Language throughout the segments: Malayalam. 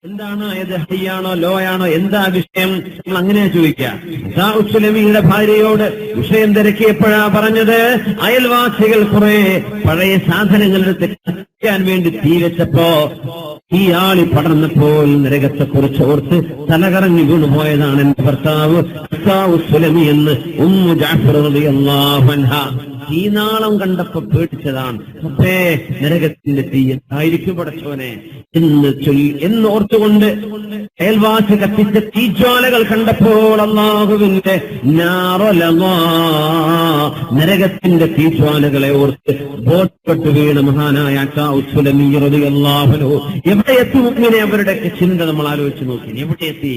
എന്താണ് ഇത്, ഹൈയാണോ ലോയാണോ, എന്താ വിഷയം? നമ്മൾ അങ്ങനെ ചോദിക്കാം. ഉസ്ലമിയുടെ ഭാര്യയോട് വിഷയം തിരക്കിയപ്പോഴാ പറഞ്ഞത്, അയൽവാസികൾ കുറെ പഴയ സാധനങ്ങളെടുത്ത് കത്തിക്കാൻ വേണ്ടി തീ വെച്ചപ്പോ ഈ ആളി പടർന്നപ്പോൾ നരകത്തെ കുറിച്ച് ഓർത്ത് തലകറങ്ങി വീണുപോയതാണ് എന്റെ ഭർത്താവ് ഉസ്ലമി എന്ന് ഉമ്മു ജഅഫർ റളിയല്ലാഹു അൻഹ. തീനാളം കണ്ടപ്പോ പേടിച്ചതാണ്. അപ്പേ നരകത്തിന്റെ തീ എന്തായിരിക്കും പടച്ചോനെ എന്ന് ഓർത്തുകൊണ്ട് അയൽവാസി കത്തിച്ച തീജ്വാലകൾ കണ്ടപ്പോൾ അല്ലാഹുവിന്റെ നരകത്തിന്റെ തീജ്വാലകളെ ഓർത്ത് ബോധപ്പെട്ടു വീണ മഹാനായ ഉസ്ലമി റളിയല്ലാഹു അൻഹു എവിടെ എത്തി? മുഅ്മിനെ അവരുടെ ചിന്ത നമ്മൾ ആലോചിച്ച് നോക്കി. എവിടെ എത്തി?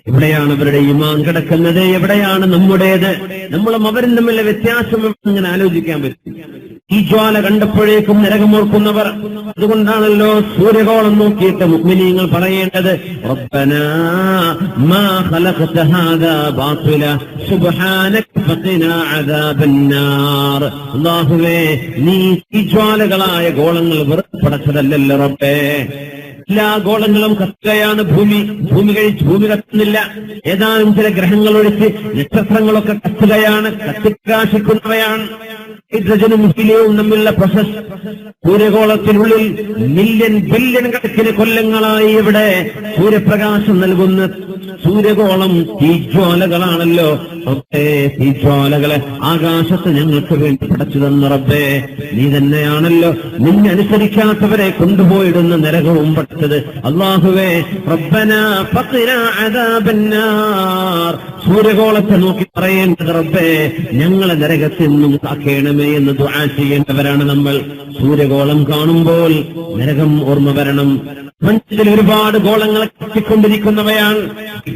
എവിടെയാണ് അവരുടെ ഈമാൻ കിടക്കുന്നത്? എവിടെയാണ് നമ്മുടേത്? നമ്മളും അവരും തമ്മിലെ വ്യത്യാസം ഇങ്ങനെ ആലോചിക്കാൻ പറ്റും. ഈ ജ്വാല കണ്ടപ്പോഴേക്കും നരകമോർക്കുന്നവർ. അതുകൊണ്ടാണല്ലോ സൂര്യകോളം നോക്കിയിട്ട് മുഅ്മിനീങ്ങൾ പറയേണ്ടത്, റബ്ബനാ മാ ഖലഖത ഹാദാ ബാതില സുബ്ഹാനക ഫഖിനാ അദാബന്നാർ. അല്ലാഹുവേ, നീ ഈ ജ്വാലകളായ ഗോളങ്ങൾ വെറുതെ പടച്ചതല്ലല്ലോ റബ്ബേ. എല്ലാ ഗോളങ്ങളും കത്തുകയാണ്. ഭൂമി കഴിച്ച് ഭൂമി കത്തുന്നില്ല. ഏതാനും ചില ഗ്രഹങ്ങൾ ഒഴിച്ച് നക്ഷത്രങ്ങളൊക്കെ കത്തുകയാണ്, കത്തിപ്രകാശിക്കുന്നവയാണ്. ഹൈഡ്രജനും ഹീലിയവും തമ്മിലുള്ള പ്രോസസ്. സൂര്യഗോളത്തിനുള്ളിൽ മില്യൺ ബില്യൺ കണക്കിന് കൊല്ലങ്ങളായി ഇവിടെ സൂര്യപ്രകാശം നൽകുന്ന സൂര്യഗോളം തീജ്വാലകളാണല്ലോ. റബ്ബേ, തീജ്വാലകളെ ആകാശത്ത് ഞങ്ങൾക്ക് വേണ്ടി പടച്ചു തന്ന റബ്ബേ, നീ തന്നെയാണല്ലോ നിന്നെ അനുസരിക്കാത്തവരെ കൊണ്ടുപോയിടുന്ന നരകവും പടച്ചത്. അല്ലാഹുവേ, റബ്ബനാ ഫഖിനാ അദാബന്നാർ. സൂര്യഗോളത്തെ നോക്കി പറയേണ്ടത്, റബ്ബേ, ഞങ്ങളെ നരകത്തിൽ നിന്നും കാക്കേണമേ എന്ന് ദുആ ചെയ്യേണ്ടവരാണ് നമ്മൾ. സൂര്യഗോളം കാണുമ്പോൾ നരകം ഓർമ്മ വരണം. പ്രപഞ്ചത്തിൽ ഒരുപാട് ഗോളങ്ങൾ കത്തിക്കൊണ്ടിരിക്കുന്നവയാണ്.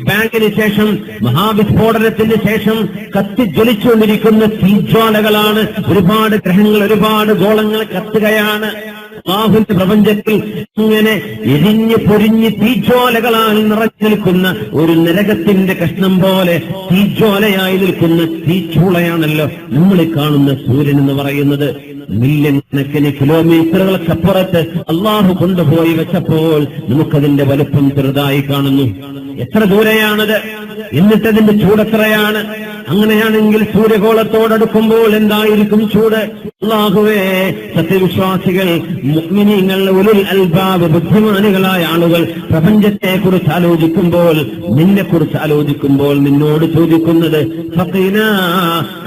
ബാങ്കിന് ശേഷം, മഹാവിസ്ഫോടനത്തിന് ശേഷം കത്തിജ്വലിച്ചുകൊണ്ടിരിക്കുന്ന തീജ്വാലകളാണ്. ഒരുപാട് ഗ്രഹങ്ങൾ, ഒരുപാട് ഗോളങ്ങൾ കത്തുകയാണ്. അല്ലാഹുവിന്റെ പ്രപഞ്ചത്തിൽ ഇങ്ങനെ എരിഞ്ഞ് പൊരിഞ്ഞ് തീജ്വാലകളാൽ നിറഞ്ഞു നിൽക്കുന്ന ഒരു നരകത്തിന്റെ കഷ്ണം പോലെ തീജ്വാലയായി നിൽക്കുന്ന തീച്ചൂളയാണല്ലോ നമ്മൾ കാണുന്ന സൂര്യൻ എന്ന് പറയുന്നത്. മില്യൺ കണക്കിന് കിലോമീറ്ററുകൾക്കപ്പുറത്ത് അള്ളാഹു കൊണ്ടുപോയി വെച്ചപ്പോൾ നമുക്കതിന്റെ വലുപ്പം ചെറുതായി കാണുന്നു. എത്ര ദൂരെയാണത്, എന്നിട്ടതിന്റെ ചൂടെത്രയാണ്? അങ്ങനെയാണെങ്കിൽ സൂര്യഗോളത്തോടടുക്കുമ്പോൾ എന്തായിരിക്കും ചൂട്? അല്ലാഹുവേ, സത്യവിശ്വാസികൾ, മുഅ്മിനീങ്ങൾ, ഉലുൽ അൽബാബ്, ബുദ്ധിമാനികളായ ആളുകൾ പ്രപഞ്ചത്തെക്കുറിച്ച് ആലോചിക്കുമ്പോൾ, നിന്നെക്കുറിച്ച് ആലോചിക്കുമ്പോൾ നിന്നോട് ചോദിക്കുന്നത് ഫഖിനാ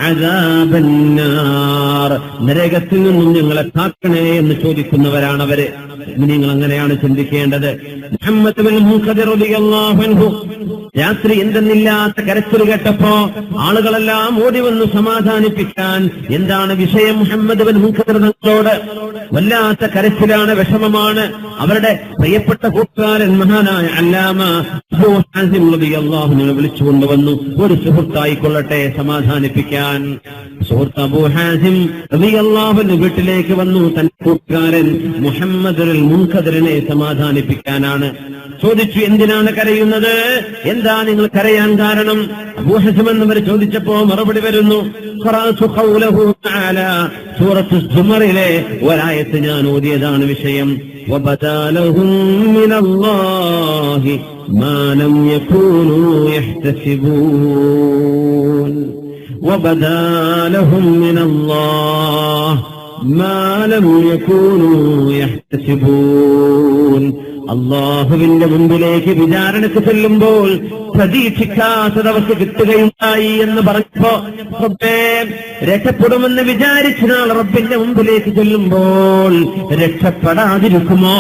അദാബന്നാർ, നരകത്തിൽ നിന്നും ഞങ്ങളെ കാക്കണേ എന്ന് ചോദിക്കുന്നവരാണ് അവര്. മുഅ്മിനീങ്ങൾ അങ്ങനെയാണ് ചിന്തിക്കേണ്ടത്. മുഹമ്മദ് ബിൻ മുൻകദിർ റളിയല്ലാഹു അൻഹു രാത്രി എന്തെന്നില്ലാത്ത കരച്ചിൽ കേട്ടപ്പോ ആളുകളെല്ലാം ഓടി വന്നു സമാധാനിപ്പിക്കാൻ. എന്താണ് വിഷയം? മുഹമ്മദ് ബിൻ മുൻകദിർ തങ്ങളോട് വല്ലാത്ത കരച്ചിലാണ്, വിഷമമാണ്. അവരുടെ പ്രിയപ്പെട്ട കൂട്ടുകാരൻ മഹാനായ അല്ലാമ അബൂ ഹാസിം റളിയല്ലാഹു അൻഹു വിളിച്ചുകൊണ്ടുവന്നു. ഒരു സുഹൃത്തായിക്കൊള്ളട്ടെ സമാധാനിപ്പിക്കാൻ. സുഹൃത്ത് അബൂ ഹാസിം റളിയല്ലാഹു അൻഹു വീട്ടിലേക്ക് വന്നു. തന്റെ കൂട്ടുകാരൻ മുഹമ്മദ് ബിൻ മുൻകദിറിനെ സമാധാനിപ്പിക്കാനാണ്. ചോദിച്ചു, എന്തിനാണ് കരയുന്നത്? എന്താ നിങ്ങൾ കരയാൻ കാരണം? അബൂ ഹാസിം എന്നവർ ചോദിച്ചപ്പോ മറുപടി വരുന്നു, ഖറഅതു ഖൗലഹു തആല, സൂറത്ത് സുമറിലെ ഒരായത്ത് ഞാൻ ഓതിയതാണ് വിഷയം. വബദാലഹും മിനല്ലാഹി മാ ലം യകൂനൂ യഹ്തസിബൂൻ. വബദാലഹും മിനല്ലാഹി മാ ലം യകൂനൂ യഹ്തസിബൂൻ. അള്ളാഹുവിന്റെ മുമ്പിലേക്ക് വിചാരണക്ക് ചെല്ലുമ്പോൾ പ്രതീക്ഷിക്കാത്തത് അവർക്ക് കിട്ടുകയുണ്ടായി എന്ന് പറഞ്ഞപ്പോ, റബ്ബേ, രക്ഷപ്പെടുമെന്ന് വിചാരിച്ച നാൾ റബ്ബിന്റെ മുമ്പിലേക്ക് ചെല്ലുമ്പോൾ രക്ഷപ്പെടാതിരിക്കുമോ?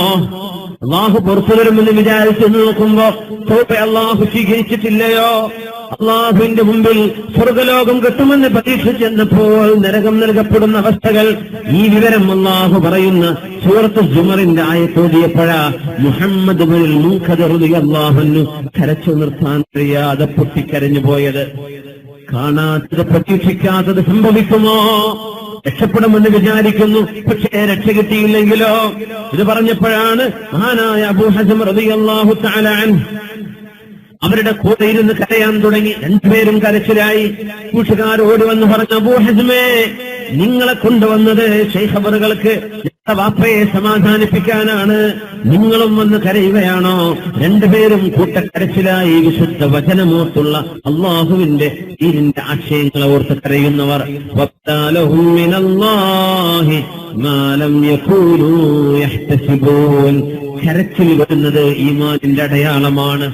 അള്ളാഹു പുറത്തു വരുമെന്ന് വിചാരിച്ചു നോക്കുമ്പോ അള്ളാഹു സ്വീകരിച്ചിട്ടില്ലയോ? അള്ളാഹുവിന്റെ മുമ്പിൽ സ്വർഗലോകം കിട്ടുമെന്ന് പ്രതീക്ഷിച്ചെന്നപ്പോൾ നരകം നൽകപ്പെടുന്ന അവസ്ഥകൾ. ഈ വിവരം അള്ളാഹു പറയുന്ന സൂറത്ത് സുമറിന്റെ ആയത്തോതിയപ്പോഴാ മുഹമ്മദ് ബിൻ മുൻകദിർ റളിയല്ലാഹു അൻഹു കരച്ചു നിർത്താൻ കഴിയാതെ പൊട്ടിക്കരഞ്ഞു പോയത്. കാണാത്തത്, പ്രതീക്ഷിക്കാത്തത് സംഭവിക്കുമോ? രക്ഷപ്പെടുമെന്ന് വിചാരിക്കുന്നു, പക്ഷേ രക്ഷ കിട്ടിയില്ലെങ്കിലോ? ഇത് പറഞ്ഞപ്പോഴാണ് മഹാനായ അബൂ ഹാസിം റളിയല്ലാഹു തആല അൻഹു അവരുടെ കൂടെ ഇരുന്ന് കരയാൻ തുടങ്ങി. രണ്ടുപേരും കരച്ചിലായി. കൂട്ടുകാർ ഓടി വന്ന് പറഞ്ഞു, അബൂ ഹാസിമേ, നിങ്ങളെ കൊണ്ടുവന്നത് ശൈഖ് അവറുകൾക്ക് വാപ്പയെ സമാധാനിപ്പിക്കാനാണ്, നിങ്ങളും വന്ന് കരയുകയാണോ? രണ്ടുപേരും കൂട്ടക്കരച്ചിലായി വിശുദ്ധ വചനമോർത്തുള്ള അള്ളാഹുവിന്റെ ദീനിന്റെ ആശയങ്ങളെ ഓർത്ത് കരയുന്നവർ. വബ്താലഹും മിനല്ലാഹി മാ ലം യകൂനൂ യഹ്തസിബൂൻ. കരച്ചിൽ വരുന്നത് ഈമാനിന്റെ അടയാളമാണ്.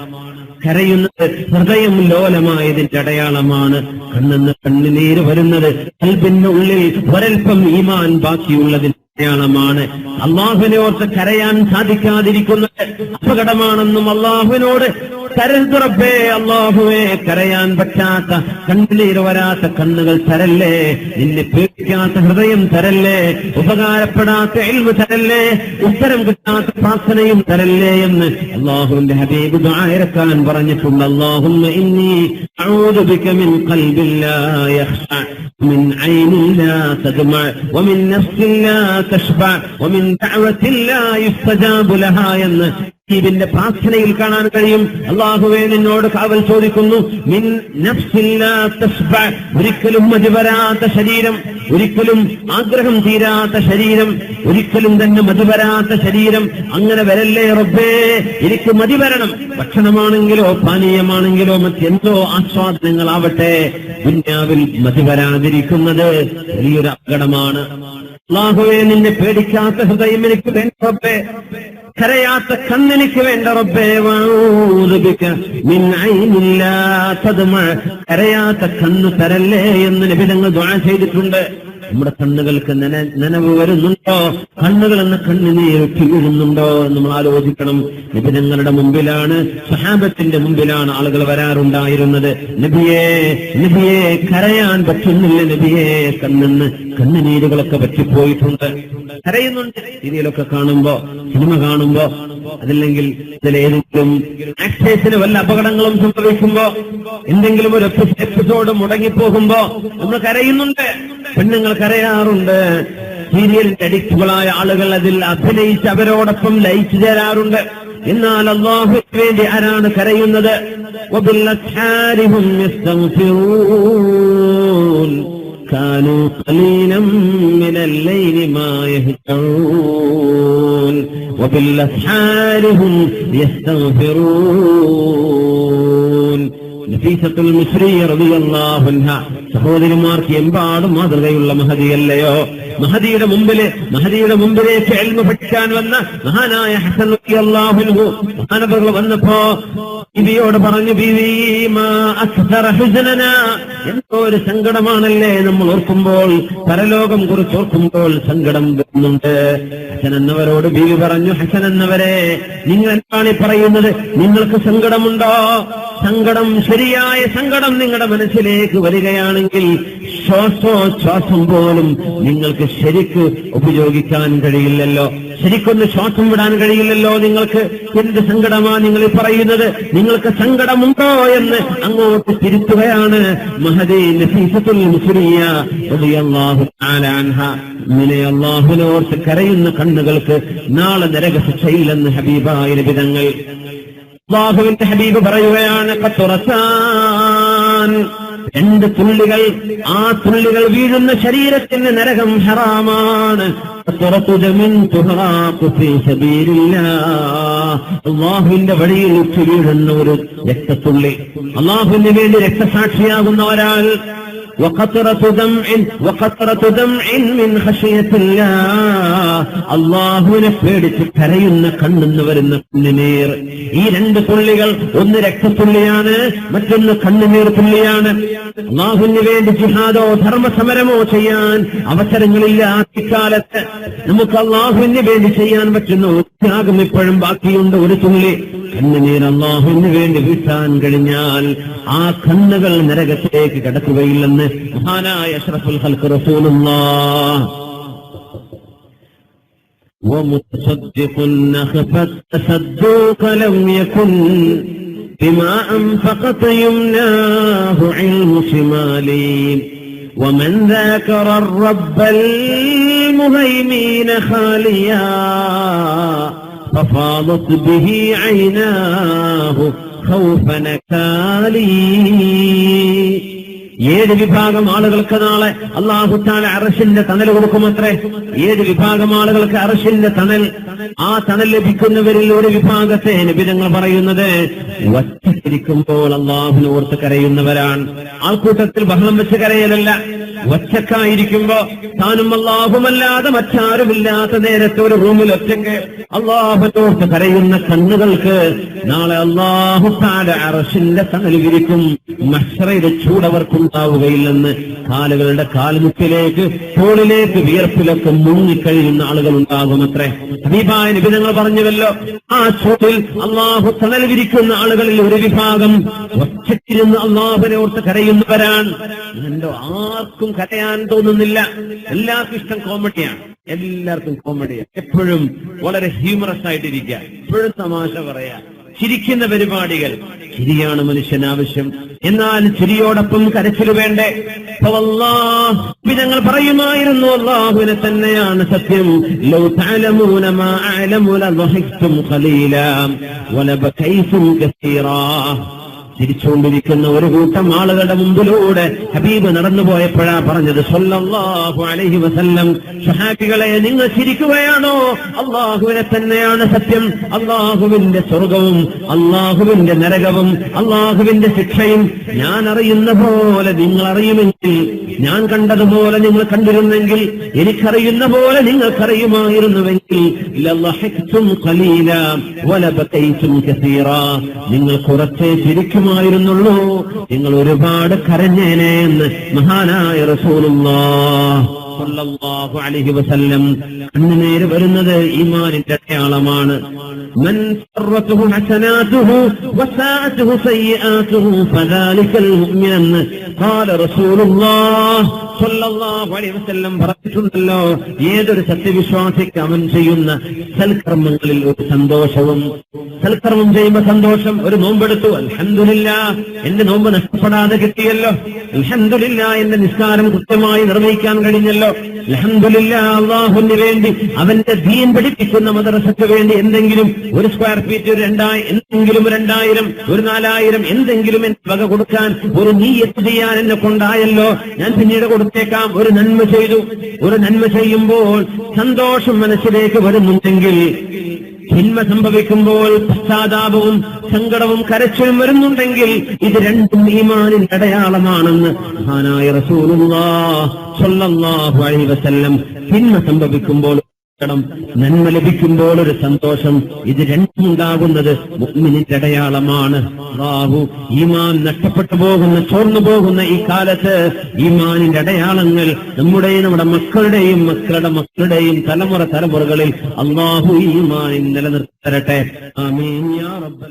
കരയുന്നത് ഹൃദയം ലോലമായതിന്റെ അടയാളമാണ്. കണ്ണെന്ന് കണ്ണുനീര് വരുന്നത് ഖൽബിന്റെ ഉള്ളിൽ ഒരൽപ്പം ഈമാൻ ബാക്കിയുള്ളതിന്റെ അടയാളമാണ്. അള്ളാഹുവിനെ ഓർത്ത് കരയാൻ സാധിക്കാതിരിക്കുന്നത് അപകടമാണെന്നും അള്ളാഹുവിനോട് കരഞ്ഞു റബ്ബേ, അള്ളാഹുവേ, കരയാൻ പറ്റാത്ത കണ്ണുനീര് വരാത്ത കണ്ണുകൾ തരല്ലേ, നിന്നെ പേടിക്കാത്ത ഹൃദയം തരല്ലേ, ഉപകാരപ്പെടാത്ത ഇൽമ് തരല്ലേ, ഉത്തരം കിട്ടാത്ത പ്രാർത്ഥനയും തരല്ലേ എന്ന് അള്ളാഹുവിന്റെ ഹബീബ് ദുആ ഇറക്കാൻ പറഞ്ഞിട്ടുണ്ട്. അല്ലാഹുമ്മ ഇന്നി അഊദു ബിക മിൻ ഖൽബിൻ ലാ യഖ്ശഅ മിൻ ഐനിൻ ലാ തദ്മഅ വമിൻ നഫ്സിൻ ലാ തശ്ബഅ വമിൻ ദഅവത്തിൻ ലാ യുസ്തജാബു ലഹാ എന്ന് ഇതിന്റെ പ്രാർത്ഥനയിൽ കാണാൻ കഴിയും. അല്ലാഹുവേ, നിന്നോട് കാവൽ ചോദിക്കുന്നു. മിൻ നഫ്സിൻ ലാ തശ്ബഅ, ഒരിക്കലും മതിവരാത്ത ശരീരം, ഒരിക്കലും ആഗ്രഹം തീരാത്ത ശരീരം, ഒരിക്കലും തന്നെ മതിവരാത്ത ശരീരം. അങ്ങനെ വരല്ലേ റബ്ബേ, എനിക്ക് മതിവരണം. ഭക്ഷണമാണെങ്കിലോ പാനീയമാണെങ്കിലോ മറ്റെന്തോ ആസ്വാദനങ്ങളാവട്ടെ, ദുനിയാവിൽ മതിവരാതിരിക്കുന്നത് വലിയൊരു അപകടമാണ്. അല്ലാഹുവേ, നിന്നെ പേടിക്കാത്ത ഹൃദയം എനിക്ക് വേണ്ട റബ്ബേ, കരയാത്ത കണ്ണെനിക്ക് വേണ്ട റബ്ബേ. വഅഊദു ബിക മിൻ ഐനിൻ ലാ തദ്മഅ, കരയാത്ത കണ്ണ് തരല്ലേ എന്ന് നബി തങ്ങൾ ദുആ ചെയ്തിട്ടുണ്ട്. നമ്മുടെ കണ്ണുകൾക്ക് നനവ് വരുന്നുണ്ടോ? കണ്ണുകൾ എന്ന കണ്ണുനീരൊട്ടി വീഴുന്നുണ്ടോ? നമ്മൾ ആലോചിക്കണം. നബിതങ്ങളുടെ മുമ്പിലാണ്, സഹാബത്തിന്റെ മുമ്പിലാണ് ആളുകൾ വരാറുണ്ടായിരുന്നത്. നബിയെ, നബിയെ, കരയാൻ പറ്റുന്നില്ല നബിയെ, കണ്ണുനീരുകളൊക്കെ പറ്റിപ്പോയിട്ടുണ്ട്. കരയുന്നുണ്ട്. സീരിയലൊക്കെ കാണുമ്പോ, സിനിമ കാണുമ്പോ, അതല്ലെങ്കിൽ ഇതിലേതെങ്കിലും ആക്ടേഴ്സിന് വല്ല അപകടങ്ങളും സംഭവിക്കുമ്പോ, എന്തെങ്കിലും ഒരു എപ്പിസോഡ് മുടങ്ങിപ്പോകുമ്പോ നമ്മൾ കരയുന്നുണ്ട്. പെണ്ണുങ്ങൾ കരയാറുണ്ട്. സീരിയലിന്റെ അഡിക്റ്റുകളായ ആളുകൾ അതിൽ അഭിനയിച്ച് അവരോടൊപ്പം ലയിച്ചു ചേരാറുണ്ട്. എന്നാൽ അല്ലാഹുവിന് വേണ്ടി ആരാണ് കരയുന്നത്? വബില്ലസ്ഹാരി ഹും യസ്തഗ്ഫിറൂൻ കാനൂ ഖലീലൻ മിനൽ ലൈലി മാ യഹ്ജഊൻ വബില്ലസ്ഹാരി ഹും യസ്തഗ്ഫിറൂൻ. നഫീസത്തുൽ മിസ്രിയ്യ റളിയല്ലാഹു അൻഹാ സഹോദരിമാർക്ക് എമ്പാടും മാതൃകയുള്ള മഹദിയല്ലയോ? മഹദിയുടെ മുമ്പിലേക്ക് ഇൽമു പഠിക്കാൻ വന്ന മഹാനായ ഹസൻ റളിയല്ലാഹു അൻഹു മഹാനബികൾ വന്നപ്പോ ബീവിയോട് പറഞ്ഞു, ബീവി, മാ അക്സറ ഹുസ്നനാ, എന്തോ ഒരു സങ്കടമാണല്ലേ നമ്മൾ ഓർക്കുമ്പോൾ, പരലോകം കുറിച്ച് ഓർക്കുമ്പോൾ സങ്കടം വരുന്നുണ്ട്. ഹസൻ എന്നവരോട് ബീവി പറഞ്ഞു, ഹസൻ എന്നവരെ, നിങ്ങൾ എന്താണ് പറയുന്നത്? നിങ്ങൾക്ക് സങ്കടമുണ്ടോ? സങ്കടം, ശരിയായ സങ്കടം നിങ്ങളുടെ മനസ്സിലേക്ക് വരികയാണെങ്കിൽ ശ്വാസം പോലും നിങ്ങൾക്ക് ശരിക്ക് ഉപയോഗിക്കാൻ കഴിയില്ലല്ലോ, ശരിക്കൊന്ന് ശ്വാസം വിടാൻ കഴിയില്ലല്ലോ നിങ്ങൾക്ക്. എന്ത് സങ്കടമാണ് നിങ്ങൾ പറയുന്നത്? നിങ്ങൾക്ക് സങ്കടമുണ്ടോ എന്ന് അങ്ങോട്ട് തിരുത്തുകയാണ് മഹദി നഫീസത്തുൽ മിസ്രിയ്യ റളിയല്ലാഹു തആല അൻഹാ. ഇങ്ങനെ അല്ലാഹുവിനോർത്ത് കരയുന്ന കണ്ണുകൾക്ക് നാളെ നരകശിക്ഷയില്ലെന്ന് ഹബീബായ നബി തങ്ങൾ. അല്ലാഹുവിന്റെ ഹബീബ് പറയുകയാണ്, ഖത്റസാൻ, രണ്ട് തുള്ളികൾ, ആ തുള്ളികൾ വീഴുന്ന ശരീരത്തിന് നരകം ഹറാമാണ്. അള്ളാഹുവിന്റെ വഴിയിൽ ഉച്ച വീഴുന്ന ഒരു രക്തത്തുള്ളി, അള്ളാഹുവിന് വേണ്ടി രക്തസാക്ഷിയാകുന്ന ഒരാൾ, അള്ളാഹുവിനെ പേടിച്ച് കരയുന്ന കണ്ണെന്ന് വരുന്ന കണ്ണുനീർ. ഈ രണ്ട് തുള്ളികൾ, ഒന്ന് രക്തത്തുള്ളിയാണ്, മറ്റൊന്ന് കണ്ണുനീർ തുള്ളിയാണ്. അള്ളാഹുവിന് വേണ്ടി ജിഹാദോ ധർമ്മസമരമോ ചെയ്യാൻ അവസരങ്ങളില്ല. ഇക്കാലത്ത് നമുക്ക് അള്ളാഹുവിന് വേണ്ടി ചെയ്യാൻ പറ്റുന്ന ത്യാഗം ഇപ്പോഴും ബാക്കിയുണ്ട്. ഒരു തുള്ളി കണ്ണുനീർ അള്ളാഹുവിന് വേണ്ടി വീട്ടാൻ കഴിഞ്ഞാൽ ആ കണ്ണുകൾ നരകത്തിലേക്ക് കടക്കുകയില്ലെന്ന് മഹാനായ അഷ്റഫുൽ ഖൽഖ് റസൂലുള്ളാഹ്. ومتصدق نخفت تصدق لم يكن بما أنفقت يمناه علم شمالي ومن ذاكر الرب المهيمين خاليا ففاضت به عيناه خوف نكالي. 7 വിഭാഗം ആളുകൾക്ക് നാളെ അല്ലാഹു തആല അർശിന്റെ തണൽ കൊടുക്കുമത്രേ. 7 വിഭാഗം ആളുകൾക്ക് അർശിന്റെ തണൽ. ആ തണൽ ലഭിക്കുന്നവരിൽ ഒരു വിഭാഗത്തെ നബി തങ്ങൾ പറയുന്നത് ഒറ്റയ്ക്കിരിക്കുമ്പോൾ അല്ലാഹുവിനെ ഓർത്ത് കരയുന്നവരാണ്. ആൾക്കൂട്ടത്തിൽ ബഹളം വെച്ച് കരയലല്ല, ഒറ്റക്കായിരിക്കുമ്പോ താനും അല്ലാഹുമല്ലാതെ മറ്റാരുമില്ലാത്ത നേരത്തെ ഒരു റൂമിൽ ഒറ്റയ്ക്ക് അല്ലാഹുവിനോർത്ത് കരയുന്ന കണ്ണുകൾക്ക് നാളെ അല്ലാഹു തആല അർശിന്റെ തണൽ വിരിക്കും. മഹ്ശറയുടെ ചൂടവർക്കുണ്ടാവുകയില്ലെന്ന്. കാലുകളുടെ കാൽമുട്ടിലേക്ക് തോളിലേക്ക് വിയർപ്പിലൊക്കെ മുങ്ങിക്കഴിയുന്ന ആളുകൾ ഉണ്ടാകുമത്രേ. ഹബീബായ നബി തങ്ങൾ പറഞ്ഞുവല്ലോ, ആ ചൂടിൽ അല്ലാഹു തണൽ വിരിക്കുന്ന ആളുകളിൽ ഒരു വിഭാഗം ഒറ്റയ്ക്കിരുന്ന് അല്ലാഹുവിനെ ഓർത്ത് കരയുന്നവരാണ്. എന്തോ ആർക്കും കരയാൻ തോന്നുന്നില്ല. എല്ലാവർക്കും ഇഷ്ടം കോമഡിയാണ്. എല്ലാവർക്കും കോമഡിയാണ്. എപ്പോഴും വളരെ ഹ്യൂമറസ് ആയിട്ടിരിക്കുക, എപ്പോഴും തമാശ പറയാ, ചിരിക്കുന്ന പരിപാടികൾ. ചിരിയാണ് മനുഷ്യന് ആവശ്യം. എന്നാൽ ചിരിയോടൊപ്പം കരച്ചിൽ വേണ്ടേ? ഞങ്ങൾ പറയുമായിരുന്നു, അല്ലാഹുവിനെ തന്നെയാണ് സത്യം. ലൗ തഅലമൂന മാ അഅലമു ലദഹിക്തും ഖലീലാ വലബകൈതും കസീറാ. ചിരിച്ചുകൊണ്ടിരിക്കുന്ന ഒരു കൂട്ടം ആളുകളുടെ മുമ്പിലൂടെ ഹബീബ് നടന്നുപോയപ്പോഴാ പറഞ്ഞത് സ്വല്ലല്ലാഹു അലൈഹി വസല്ലം, സ്വഹാബികളെ നിങ്ങൾ ചിരിക്കുകയാണോ? അല്ലാഹുവിനെ തന്നെയാണ് സത്യം. അല്ലാഹുവിന്റെ സ്വർഗവും അല്ലാഹുവിന്റെ നരകവും അല്ലാഹുവിന്റെ ശിക്ഷയും ഞാൻ അറിയുന്ന പോലെ നിങ്ങൾ അറിയുമെങ്കിൽ, ഞാൻ കണ്ടതുപോലെ നിങ്ങൾ കണ്ടിരുന്നെങ്കിൽ, എനിക്കറിയുന്ന പോലെ നിങ്ങൾക്കറിയുമായിരുന്നുവെങ്കിൽ ലളഹിക്തും ഖലീലാ വലബകൈതും കസീറാ. നിങ്ങൾ കുറച്ചേ ചിരിക്കുമായിരുന്നുള്ളൂ, നിങ്ങൾ ഒരുപാട് കരഞ്ഞേനെ എന്ന് മഹാനായ റസൂലുള്ളാഹി സ്വല്ലല്ലാഹു അലൈഹി വസല്ലം. കണ്ണുനീര് വരുന്നത് ഈമാനിന്റെ അടയാളമാണ്. മൻ സർറതുഹു ഹസനാതുഹു വസാഅതുഹു സയ്യിആതുഹു ഫദാലികൽ മുഅ്മിൻ ഖാല റസൂലുള്ളാഹി സ്വല്ലല്ലാഹു അലൈഹി വസല്ലം പറഞ്ഞിട്ടുണ്ടല്ലോ, ഏതൊരു സത്യവിശ്വാസിക്ക് അവൻ ചെയ്യുന്ന സൽക്കർമ്മങ്ങളിൽ ഒരു സന്തോഷവും, സൽക്കർമ്മം ചെയ്യുമ്പോൾ സന്തോഷം. ഒരു നോമ്പെടുത്തു, അൽഹംദുലില്ലാഹ് എന്റെ നോമ്പ് നഷ്ടപ്പെടാതെ കിട്ടിയല്ലോ, അൽഹംദുലില്ലാഹ് എന്റെ നിസ്കാരം കൃത്യമായി നിർവഹിക്കാൻ കഴിഞ്ഞല്ലോ, അൽഹംദുലില്ലാഹ് അല്ലാഹുവിന് വേണ്ടി അവന്റെ ദീൻ പഠിപ്പിക്കുന്ന മദ്രസയ്ക്ക് വേണ്ടി എന്തെങ്കിലും ഒരു സ്ക്വയർ ഫീറ്റ്, ഒരു 2000, എന്തെങ്കിലും 2000, ഒരു 4000 എന്തെങ്കിലും എന്റെ വക കൊടുക്കാൻ ഒരു നിയ്യത്ത് ചെയ്യാൻ എന്നെ കൊണ്ടായല്ലോ, ഞാൻ പിന്നീട് കൊടുത്തേക്കാം. ഒരു നന്മ ചെയ്തു. ഒരു നന്മ ചെയ്യുമ്പോൾ സന്തോഷം മനസ്സിലേക്ക് വരുന്നുണ്ടെങ്കിൽ, തിന്മ സംഭവിക്കുമ്പോൾ പശ്ചാത്താപവും സങ്കടവും കരച്ചിലും വരുന്നുണ്ടെങ്കിൽ, ഇത് രണ്ടും ഈമാനിന്റെ അടയാളമാണെന്ന് മഹാനായ റസൂലുള്ളാഹി സ്വല്ലല്ലാഹു അലൈഹി വസല്ലം. തിന്മ സംഭവിക്കുമ്പോൾ നന്മ ലഭിക്കുമ്പോൾ ഒരു സന്തോഷം, ഇത് രണ്ടും ഉണ്ടാകുന്നത് മുഅ്മിനിന്റെ അടയാളമാണ്. അല്ലാഹു ഈമാൻ നഷ്ടപ്പെട്ടു പോകുന്ന, ചോർന്നു പോകുന്ന ഈ കാലത്ത് ഈമാനിന്റെ അടയാളങ്ങൾ നമ്മുടെ മക്കളുടെയും മക്കളുടെ മക്കളുടെയും തലമുറകളിൽ അല്ലാഹു ഈമാനിൽ നിലനിർത്തരട്ടെ. ആമീൻ യാ റബ്ബൽ